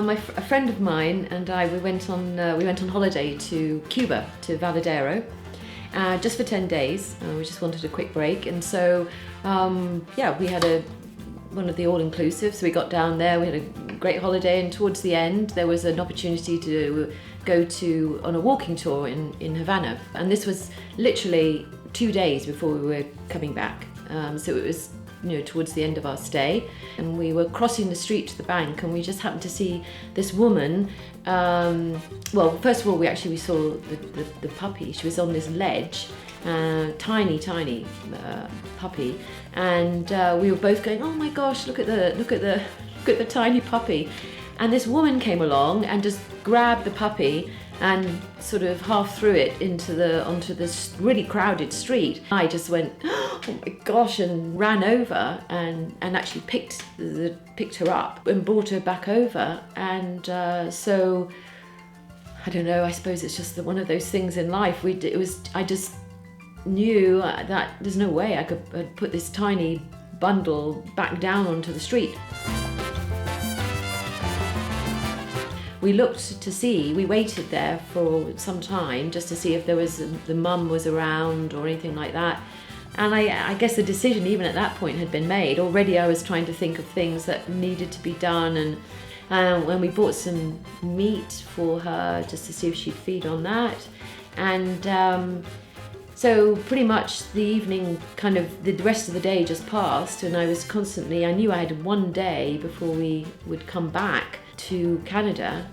A friend of mine and I, we went on holiday to Cuba, to Varadero, just for 10 days. We just wanted a quick break, and so we had one of the all-inclusive. So we got down there, we had a great holiday, and towards the end there was an opportunity to go on a walking tour in Havana, and this was literally 2 days before we were coming back. So it was towards the end of our stay, and we were crossing the street to the bank, and we just happened to see this woman. Well, first of all, we saw the puppy. She was on this ledge, tiny puppy, and we were both going, "Oh my gosh, look at the tiny puppy!" And this woman came along and just grabbed the puppy and sort of half threw it onto this really crowded street. I just went, "Oh my gosh," and ran over and actually picked her up and brought her back over. And so I don't know, I suppose it's just one of those things in life. I just knew that there's no way I could put this tiny bundle back down onto the street. We waited there for some time just to see if the mum was around or anything like that. And I guess the decision even at that point had been made. Already I was trying to think of things that needed to be done, and when we bought some meat for her just to see if she'd feed on that. And so pretty much the evening, kind of the rest of the day just passed, and I knew I had one day before we would come back to Canada.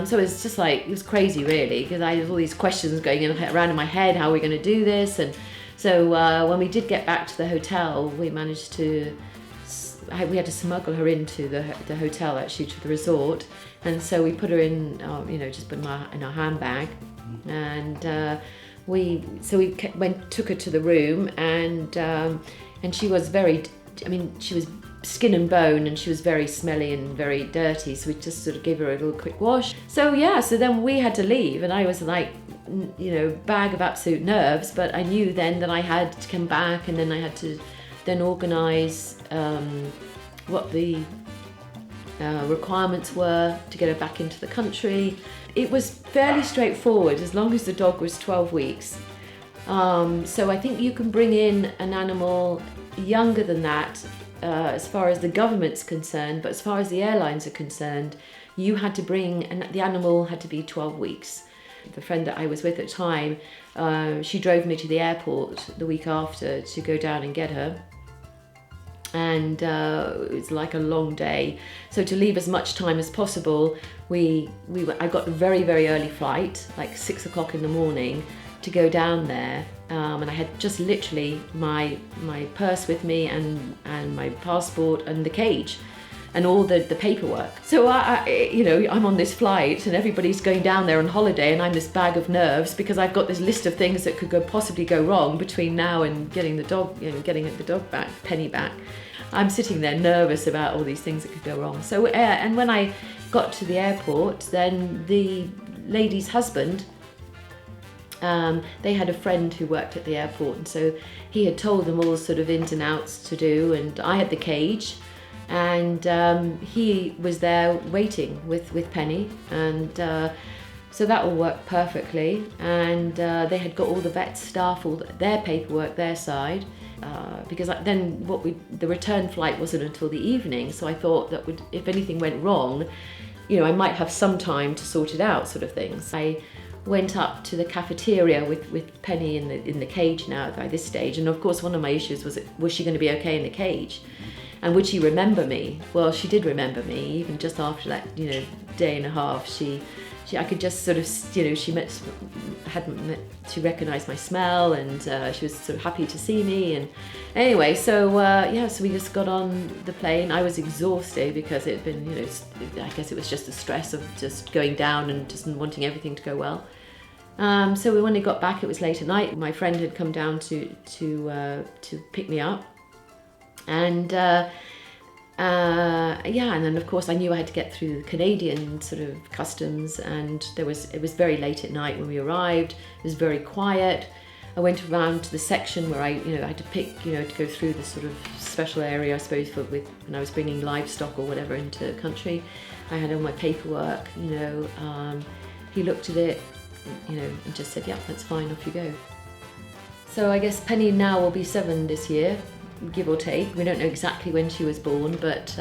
So it's just like, it was crazy really, because I had all these questions going around in my head, how are we going to do this? And so when we did get back to the hotel, we had to smuggle her into the hotel, actually, to the resort. And so we put her in, just put her in our handbag. And we took her to the room, and she was she was skin and bone, and she was very smelly and very dirty, so we just sort of gave her a little quick wash. So then we had to leave, and I was like, bag of absolute nerves, but I knew then that I had to come back, and then I had to organise what the requirements were to get her back into the country. It was fairly straightforward as long as the dog was 12 weeks. So I think you can bring in an animal younger than that, as far as the government's concerned, but as far as the airlines are concerned, the animal had to be 12 weeks. The friend that I was with at the time, she drove me to the airport the week after to go down and get her. And it was like a long day. So to leave as much time as possible, I got a very, very early flight, like 6 o'clock in the morning, to go down there. And I had just literally my purse with me, and my passport and the cage and all the paperwork. So I'm on this flight, and everybody's going down there on holiday, and I'm this bag of nerves because I've got this list of things that could possibly go wrong between now and getting the dog back, Penny back. I'm sitting there nervous about all these things that could go wrong. So and when I got to the airport, then the lady's husband, they had a friend who worked at the airport, and so he had told them all sort of ins and outs to do, and I had the cage, and he was there waiting with Penny, and so that all worked perfectly. And they had got all the vet staff, all their paperwork their side, because then the return flight wasn't until the evening, so I thought that if anything went wrong, I might have some time to sort it out, sort of things. I went up to the cafeteria with Penny in the cage now by this stage, and of course one of my issues was she going to be okay in the cage, and would she remember me? Well, she did remember me, even just after that day and a half. I could just sort of she recognised my smell, and she was sort of happy to see me. And anyway, so we just got on the plane. I was exhausted because it had been I guess it was just the stress of just going down and just wanting everything to go well. So when we got back, it was late at night. My friend had come down to pick me up, and and then of course I knew I had to get through the Canadian sort of customs, and it was very late at night when we arrived. It was very quiet. I went around to the section where I had to pick, to go through the sort of special area, I suppose, when I was bringing livestock or whatever into the country. I had all my paperwork, he looked at it, and just said, yeah, that's fine, off you go. So I guess Penny now will be 7 this year, give or take. We don't know exactly when she was born, but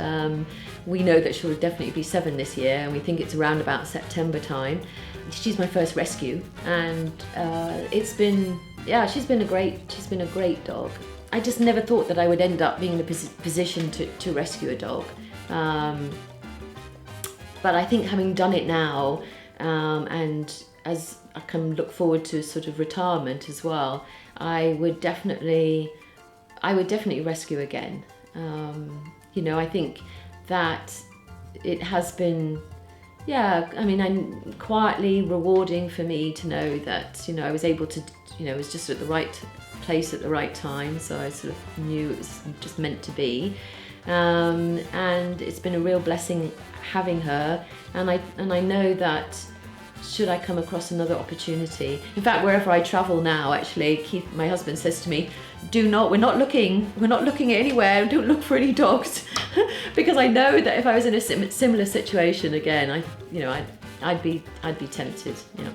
we know that she'll definitely be 7 this year, and we think it's around about September time. She's my first rescue, and she's been a great dog. I just never thought that I would end up being in a position to rescue a dog. But I think having done it now, and as I can look forward to sort of retirement as well, I would definitely rescue again. I think that it has been, quietly rewarding for me to know that, I was able to, it was just at the right place at the right time, so I sort of knew it was just meant to be. And it's been a real blessing having her, and I know that should I come across another opportunity, in fact wherever I travel now, actually Keith, my husband, says to me, we're not looking anywhere, don't look for any dogs, because I know that if I was in a similar situation again, I'd be tempted. Yeah.